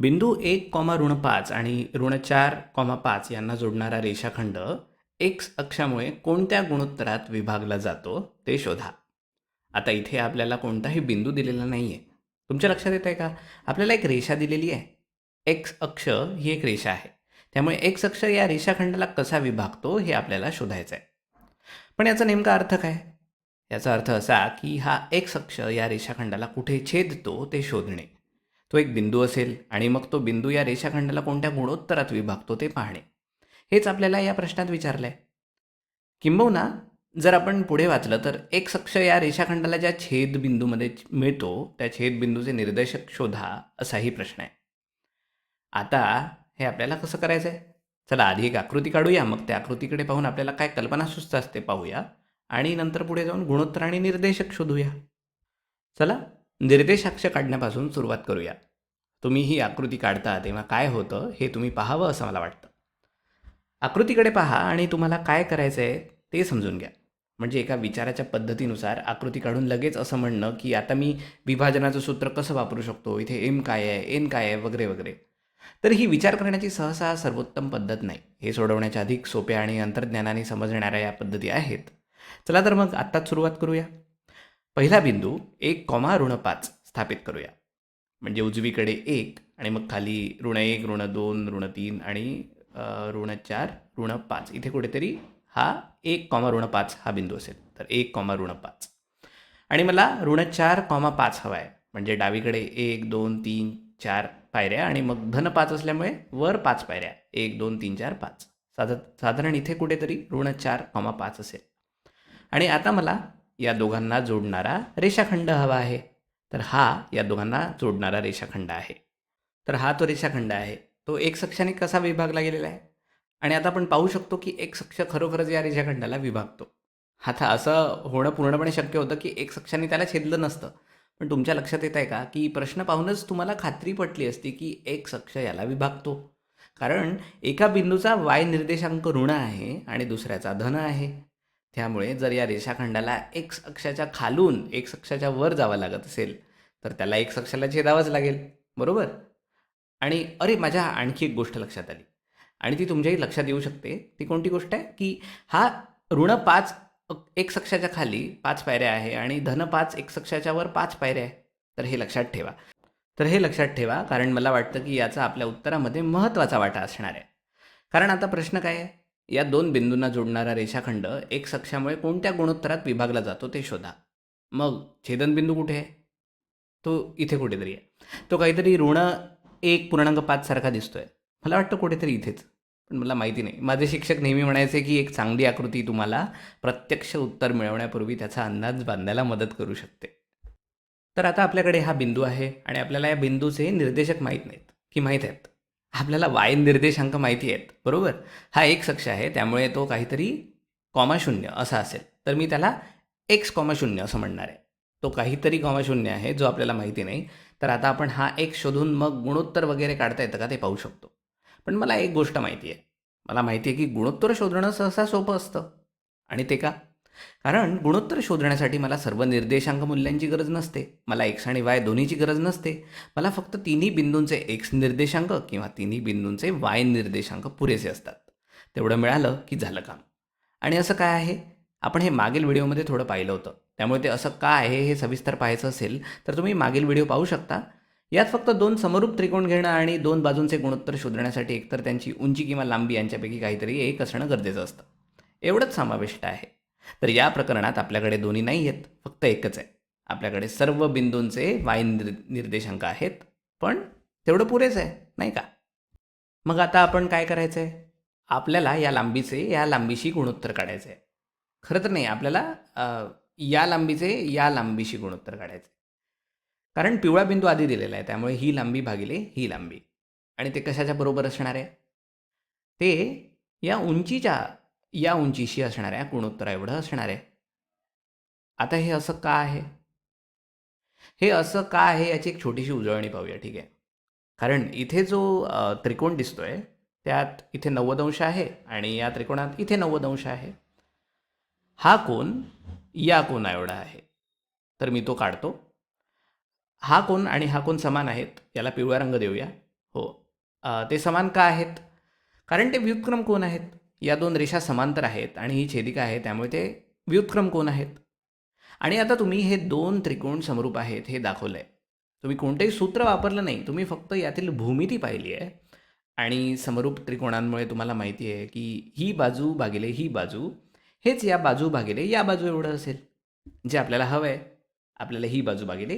बिंदू 1, ऋण 5 आणि ऋण 4, 5 यांना जोडणारा रेषाखंड एक्स अक्षामुळे कोणत्या गुणोत्तरात विभागला जातो ते शोधा. आता इथे आपल्याला कोणताही बिंदू दिलेला नाही आहे. तुमच्या लक्षात येत आहे का? आपल्याला एक रेषा दिलेली आहे. एक्स अक्ष ही एक रेषा आहे. त्यामुळे एक्स अक्ष या रेषाखंडाला कसा विभागतो हे आपल्याला शोधायचं आहे. पण याचा नेमका अर्थ काय? याचा अर्थ असा की हा एक्स अक्ष या रेषाखंडाला कुठे छेदतो ते शोधणे. तो एक बिंदू असेल आणि मग तो बिंदू या रेषाखंडाला कोणत्या गुणोत्तरात विभागतो ते पाहणे. हेच आपल्याला या प्रश्नात विचारलं आहे. किंबहुना जर आपण पुढे वाचलं तर एक्स अक्ष या रेषाखंडाला ज्या छेदबिंदूमध्ये मिळतो त्या छेदबिंदूचे निर्देशक शोधा असाही प्रश्न आहे. आता हे आपल्याला कसं करायचं आहे? चला आधी एक आकृती काढूया, मग त्या आकृतीकडे पाहून आपल्याला काय कल्पना सुचतात ते पाहूया आणि नंतर पुढे जाऊन गुणोत्तर आणि निर्देशक शोधूया. चला निर्देशाक्ष काढण्यापासून सुरुवात करूया. तुम्ही ही आकृती काढता तेव्हा काय होतं हे तुम्ही पाहावं असं मला वाटतं. आकृतीकडे पहा आणि तुम्हाला काय करायचं आहे ते समजून घ्या. म्हणजे एका विचाराच्या पद्धतीनुसार आकृती काढून लगेच असं म्हणणं की आता मी विभाजनाचं सूत्र कसं वापरू शकतो, इथे एम काय आहे, एन काय आहे, वगैरे वगैरे. तर ही विचार करण्याची सहसा सर्वोत्तम पद्धत नाही. हे सोडवण्याच्या अधिक सोप्या आणि अंतर्ज्ञानाने समजणाऱ्या या पद्धती आहेत. चला तर मग आत्ताच सुरुवात करूया. पहिला बिंदू 1, ऋण 5 स्थापित करूया. म्हणजे उजवीकडे 1 आणि मग खाली ऋण 1, ऋण 2, ऋण 3 आणि ऋण 4, ऋण 5 इथे कुठेतरी हा 1, ऋण 5 हा बिंदू असेल. तर 1, ऋण 5 आणि मला ऋण 4, 5 हवा आहे. म्हणजे डावीकडे 1, 2, 3, 4 पायऱ्या आणि मग धन 5 असल्यामुळे वर 5 पायऱ्या. 1, 2, 3, 4, 5 साधारण इथे कुठेतरी ऋण 4, 5 असेल. आणि आता मला या दोघांना जोडणारा रेषाखंड हवा आहे. तर हा या दोघांना जोडणारा रेषाखंड आहे. तर हा तो रेषाखंड आहे. तो एक्स अक्षाने कसा विभागला गेलेला आहे? आणि आता आपण पाहू शकतो की एक्स अक्ष खरोखरच या रेषाखंडाला विभागतो. आता असं होणं पूर्णपणे शक्य होतं की एक्स अक्षाने त्याला छेदलं नसतं. पण तुमच्या लक्षात येत आहे का की प्रश्न पाहूनच तुम्हाला खात्री पटली असती की एक्स अक्ष याला विभागतो. कारण एका बिंदूचा वाय निर्देशांक ऋण आहे आणि दुसऱ्याचा धन आहे. त्यामुळे जर या रेषाखंडाला एक्स अक्षाच्या खालून एक्स अक्षाच्या वर जावं लागत असेल तर त्याला एक्स अक्षाला छेदावंच लागेल. बरोबर? आणि अरे माझ्या आणखी एक गोष्ट लक्षात आली आणि ती तुमच्याही लक्षात येऊ शकते. ती कोणती गोष्ट आहे की हा ऋण 5 एक्स अक्षाच्या खाली 5 पायऱ्या आहे आणि धन 5 एक्स अक्षाच्या वर 5 पायऱ्या आहे. तर हे लक्षात ठेवा. कारण मला वाटतं की याचा आपल्या उत्तरामध्ये महत्त्वाचा वाटा असणार आहे. कारण आता प्रश्न काय आहे? या दोन बिंदूंना जोडणारा रेषाखंड एक्स अक्षामुळे कोणत्या गुणोत्तरात विभागला जातो ते शोधा. मग छेदनबिंदू कुठे आहे? तो इथे कुठेतरी आहे. तो काहीतरी ऋण 1,5 सारखा दिसतोय. मला वाटतं कुठेतरी इथेच. पण मला माहिती नाही. माझे शिक्षक नेहमी म्हणायचे की एक चांगली आकृती तुम्हाला प्रत्यक्ष उत्तर मिळवण्यापूर्वी त्याचा अंदाज बांधायला मदत करू शकते. तर आता आपल्याकडे हा बिंदू आहे आणि आपल्याला या बिंदूचे निर्देशक माहीत नाहीत की माहीत आहेत. आपल्याला वाय निर्देशांक माहिती आहेत. बरोबर? हा एक्स अक्ष आहे त्यामुळे तो काहीतरी कॉमा 0 असा असेल. तर मी त्याला x,0 असं म्हणणार आहे. तो काहीतरी कॉमा 0 आहे जो आपल्याला माहिती नाही. तर आता आपण हा एक्स शोधून मग गुणोत्तर वगैरे काढता येतं का ते पाहू शकतो. पण मला एक गोष्ट माहिती आहे. मला माहिती आहे की गुणोत्तर शोधणं सहसा सोपं असतं. आणि ते का? कारण गुणोत्तर शोधण्यासाठी मला सर्व निर्देशांक मूल्यांची गरज नसते. मला एक्स आणि वाय दोन्हीची गरज नसते. मला फक्त तिन्ही बिंदूंचे एक्स निर्देशांक किंवा तिन्ही बिंदूंचे वाय निर्देशांक पुरेसे असतात. तेवढं मिळालं की झालं काम. आणि असं काय आहे? आपण हे मागील व्हिडिओमध्ये थोडं पाहिलं होतं. त्यामुळे ते असं का आहे हे सविस्तर पाहायचं असेल तर तुम्ही मागील व्हिडिओ पाहू शकता. यात फक्त दोन समरूप त्रिकोण घेणं आणि दोन बाजूंचे गुणोत्तर शोधण्यासाठी एकतर त्यांची उंची किंवा लांबी यांच्यापैकी काहीतरी एक असणं गरजेचं असतं. एवढंच समाविष्ट आहे. तर या प्रकरणात आपल्याकडे दोन्ही नाही आहेत, फक्त एकच आहे. आपल्याकडे सर्व बिंदूंचे वाय निर्देशांक आहेत, पण तेवढं पुरेच आहे, नाही का? मग आता आपण काय करायचं आहे? आपल्याला या लांबीशी गुणोत्तर काढायचं आहे. खरं तर नाही, आपल्याला या लांबीचे या लांबीशी गुणोत्तर काढायचं आहे. कारण पिवळा बिंदू आधी दिलेला आहे, त्यामुळे ही लांबी भागिले ही लांबी. आणि ते कशाच्या बरोबर असणार आहे? ते या उंचीच्या या उंचीशी असणाऱ्या गुणोत्तरा एवढं असणार आहे. आता हे असं का आहे? हे असं का आहे याची एक छोटीशी उजळणी पाहूया, ठीक आहे? कारण इथे जो त्रिकोण दिसतोय त्यात इथे 90 अंश आहे आणि या त्रिकोणात इथे 90 अंश आहे. हा कोन या कोना एवढा आहे. तर मी तो काढतो. हा कोन आणि हा कोन समान आहेत. याला पिवळा रंग देऊया हो. ते समान का आहेत? कारण ते व्युत्क्रम कोन आहेत. या दोन रेषा समांतर आहेत आणि ही छेदिका आहे, त्यामुळे ते व्युत्क्रम कोन आहेत. आणि आता तुम्ही हे दोन त्रिकोण समरूप आहेत हे दाखवलं आहे. तुम्ही कोणतंही सूत्र वापरलं नाही. तुम्ही फक्त यातील भूमिती पाहिली आहे आणि समरूप त्रिकोणांमुळे तुम्हाला माहिती आहे की ही बाजू भागिले ही बाजू हेच या बाजू भागिले या बाजू एवढं असेल. जे आपल्याला हवं आहे. आपल्याला ही बाजू भागिले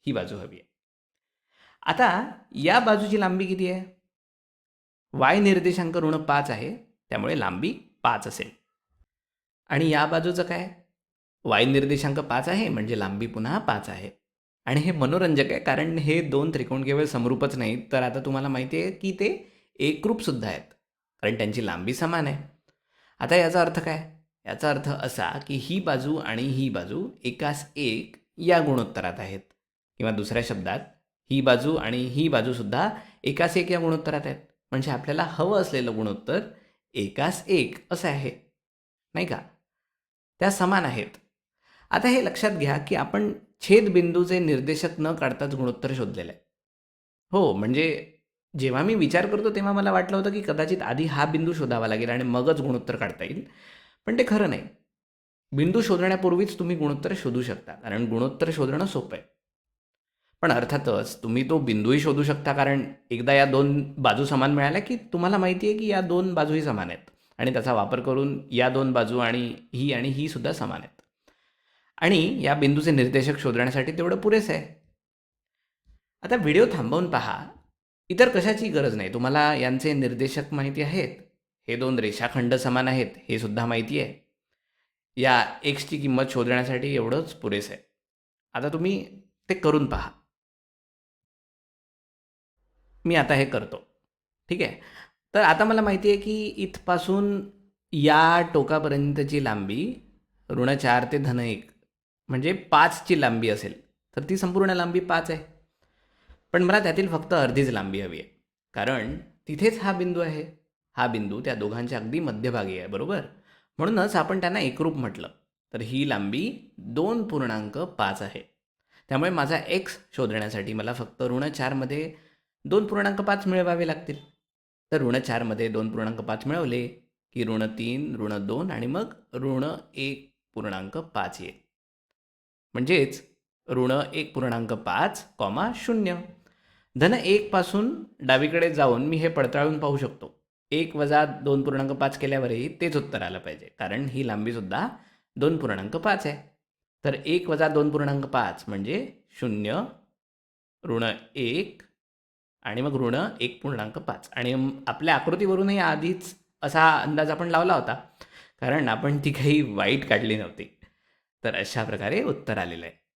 ही बाजू हवी आहे. आता या बाजूची लांबी किती आहे? y निर्देशांक ऋण 5 आहे, त्यामुळे लांबी 5 असेल. आणि या बाजूचं काय? y निर्देशांक 5 आहे म्हणजे लांबी पुन्हा 5 आहे. आणि हे मनोरंजक आहे कारण हे दोन त्रिकोण केवळ समरूपच नाहीत, तर आता तुम्हाला माहिती आहे की ते एकरूपसुद्धा आहेत, कारण त्यांची लांबी समान आहे. आता याचा अर्थ काय? याचा अर्थ असा की ही बाजू आणि ही बाजू एकास एक या गुणोत्तरात आहेत. किंवा दुसऱ्या शब्दात ही बाजू आणि ही बाजूसुद्धा एकास एक या गुणोत्तरात आहेत. म्हणजे आपल्याला हवं असलेलं गुणोत्तर एकास एक असं आहे, नाही का? त्या समान आहेत. आता हे लक्षात घ्या की आपण छेदबिंदूचे निर्देशक न काढताच गुणोत्तर शोधलेलं आहे. हो, म्हणजे जेव्हा मी विचार करतो तेव्हा मला वाटलं होतं की कदाचित आधी हा बिंदू शोधावा लागेल आणि मगच गुणोत्तर काढता येईल. पण ते खरं नाही. बिंदू शोधण्यापूर्वीच तुम्ही गुणोत्तर शोधू शकता, कारण गुणोत्तर शोधणं सोपं आहे. पण अर्थातच तुम्ही तो बिंदूही शोधू शकता, कारण एकदा या दोन बाजू समान मिळाल्या की तुम्हाला माहिती आहे की या दोन बाजूही समान आहेत आणि त्याचा वापर करून या दोन बाजू आणि ही सुद्धा समान आहेत. आणि या बिंदूचे निर्देशक शोधण्यासाठी तेवढं पुरेसं आहे. आता व्हिडिओ थांबवून पहा. इतर कशाची गरज नाही. तुम्हाला यांचे निर्देशक माहिती आहेत. हे दोन रेषाखंड समान आहेत हे सुद्धा माहिती आहे. या एक्सची किंमत शोधण्यासाठी एवढंच पुरेसं आहे. आता तुम्ही ते करून पहा. मी आता हे करतो. ठीक आहे. तर आता मला माहिती आहे की इथपासून या टोकापर्यंतची लांबी ऋण 4 ते धन 1 म्हणजे 5ची लांबी असेल. तर ती संपूर्ण लांबी 5 आहे. पण मला त्यातील फक्त अर्धीच लांबी हवी आहे. कारण तिथेच हा बिंदू आहे. हा बिंदू त्या दोघांच्या अगदी मध्यभागी आहे, बरोबर? म्हणूनच आपण त्यांना एकरूप म्हटलं. तर ही लांबी 2.5 आहे. त्यामुळे माझा एक्स शोधण्यासाठी मला फक्त ऋण 4मध्ये 2.5 मिळवावे लागतील. तर ऋण 4मध्ये 2.5 मिळवले की ऋण 3, ऋण 2 आणि मग ऋण 1.5 येईल. म्हणजेच ऋण 1.5, 0. धन 1 पासून डावीकडे जाऊन मी हे पडताळून पाहू शकतो. 1 वजा 2.5 केल्यावरही तेच उत्तर आलं पाहिजे, कारण ही लांबीसुद्धा 2.5 आहे. तर 1 वजा 2.5 म्हणजे 0, ऋण 1 आणि मग ऋण 1.5. आणि आपल्या आकृतीवरूनही आधीच असा अंदाज आपण लावला होता, कारण आपण ती काही वाईट काढली नव्हती. तर अशा प्रकारे उत्तर आलेलं आहे.